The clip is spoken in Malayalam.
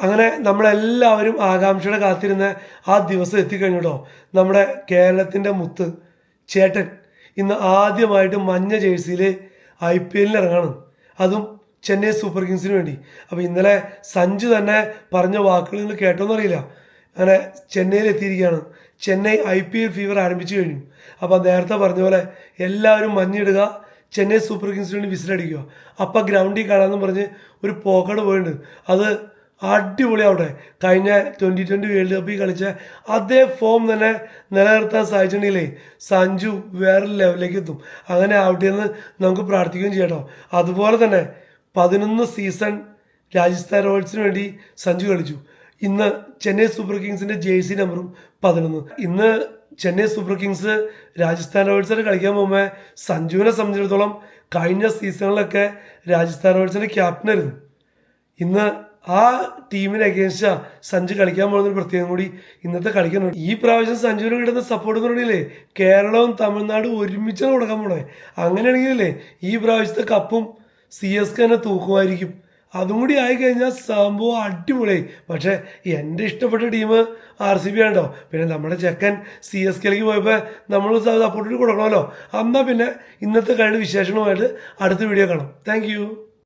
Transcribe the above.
അങ്ങനെ നമ്മളെല്ലാവരും ആകാംക്ഷയുടെ കാത്തിരുന്ന ആ ദിവസം എത്തിക്കഴിഞ്ഞു കേട്ടോ. നമ്മുടെ കേരളത്തിൻ്റെ മുത്ത് ചേട്ടൻ ഇന്ന് ആദ്യമായിട്ട് മഞ്ഞ ജേഴ്സിയിൽ IPL ഇറങ്ങാണ്, അതും ചെന്നൈ സൂപ്പർ കിങ്സിന് വേണ്ടി. അപ്പോൾ ഇന്നലെ സഞ്ജു തന്നെ പറഞ്ഞ വാക്കുകൾ നിങ്ങൾ കേട്ടോന്നറിയില്ല. അങ്ങനെ ചെന്നൈയിൽ എത്തിയിരിക്കുകയാണ്. ചെന്നൈ IPL ഫീവർ ആരംഭിച്ചു കഴിഞ്ഞു. അപ്പോൾ നേരത്തെ പറഞ്ഞ പോലെ എല്ലാവരും മഞ്ഞിടുക, ചെന്നൈ സൂപ്പർ കിങ്സിന് വേണ്ടി വിസിലടിക്കുക. അപ്പം ഗ്രൗണ്ടിൽ കാണാമെന്ന് പറഞ്ഞ് ഒരു പോക്കട് പോയിട്ടുണ്ട്. അത് അടിപൊളിയാവട്ടെ. കഴിഞ്ഞ 2020 വേൾഡ് കപ്പിൽ കളിച്ച അതേ ഫോം തന്നെ നിലനിർത്താൻ സാധിച്ചിട്ടുണ്ടെങ്കിലേ സഞ്ജു വേറെ ലെവലിലേക്ക് എത്തും. അങ്ങനെ ആവട്ടെ എന്ന് നമുക്ക് പ്രാർത്ഥിക്കുകയും ചെയ്യട്ടോ. അതുപോലെ തന്നെ 11 സീസൺ രാജസ്ഥാൻ റോയൽസിന് വേണ്ടി സഞ്ജു കളിച്ചു. ഇന്ന് ചെന്നൈ സൂപ്പർ കിങ്സിൻ്റെ ജേഴ്സി നമ്പറും 11. ഇന്ന് ചെന്നൈ സൂപ്പർ കിങ്സ് രാജസ്ഥാൻ റോയൽസിന് കളിക്കാൻ പോകുമ്പോൾ സഞ്ജുവിനെ സംബന്ധിച്ചിടത്തോളം കഴിഞ്ഞ സീസണിലൊക്കെ രാജസ്ഥാൻ റോയൽസിൻ്റെ ക്യാപ്റ്റനായിരുന്നു. ഇന്ന് ആ ടീമിന് അഗേൻസ്റ്റാ സഞ്ജു കളിക്കാൻ പോകുന്നൊരു പ്രത്യേകം കൂടി ഇന്നത്തെ കളിക്കുന്നുണ്ട്. ഈ പ്രാവശ്യം സഞ്ജുവിന് കിട്ടുന്ന സപ്പോർട്ട് എന്ന് പറഞ്ഞില്ലേ, കേരളവും തമിഴ്നാടും ഒരുമിച്ചാണ് കൊടുക്കാൻ പോണേ. അങ്ങനെയാണെങ്കിലേ ഈ പ്രാവശ്യത്തെ കപ്പും CSK തന്നെ തൂക്കുമായിരിക്കും. അതും കൂടി ആയിക്കഴിഞ്ഞാൽ സംഭവം അടിപൊളിയായി. പക്ഷേ എൻ്റെ ഇഷ്ടപ്പെട്ട ടീം RCB ആണോ. പിന്നെ നമ്മുടെ ചെക്കൻ CSKയിലേക്ക് പോയപ്പോൾ നമ്മൾ സപ്പോർട്ട് കൊടുക്കണമല്ലോ. എന്നാൽ പിന്നെ ഇന്നത്തെ കഴിഞ്ഞ വിശേഷങ്ങളുമായിട്ട് അടുത്ത വീഡിയോ കാണാം. താങ്ക്